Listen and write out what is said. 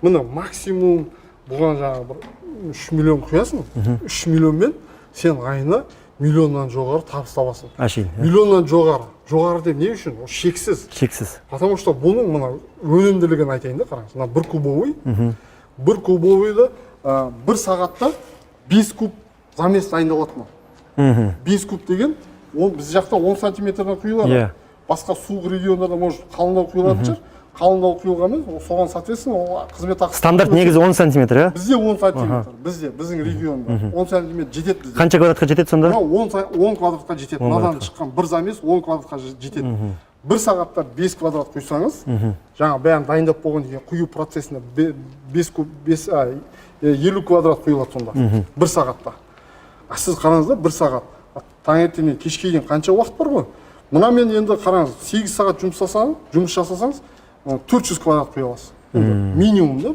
міне максимум бұған жаңағы бір 3 миллион құясың. 3 миллионмен сен айына миллионнан жоғары табыс табасың. Әшейін. Миллионнан жоғары. Жоғары деп не үшін? Ол шексіз. Шексіз. Потому что бұның мына өнімділігін айтайын да, қараңыз. Мына 1 кубовый. 1 кубовыйды 1 сағатта 5 куб замес дайындалады. 5 куб деген, ол біз жақта 10 сантиметрден құйылады. Басқа суық региондарда может қалыңдау құйылатын шығар. Қалыңдау құйылғанмен, соған соответственно, ол қызмет ақысы. Стандарт негізі 10 сантиметр, иә? Бізде 10 сантиметр. Біздің регионда 10 сантиметр жетеді бізде. Қанша квадратқа жетеді сонда? 10 квадратқа жетеді. Мынадан шыққан бір замес 10 квадратқа жетеді. 1 сағатта 5 квадрат құйсаңыз, жаңа бәрін дайындап болған деген құю процесінде 50 квадрат құйылады сонда. 1 сағатта. Сіз қараңыз да 1 сағат. Таңертеңнен кешке дейін қанша уақыт бар ғой? Мына мен енді қараңыз, 8 сағат жұмыс жасасаңыз, 400 квадрат құя аласыз. Минимум да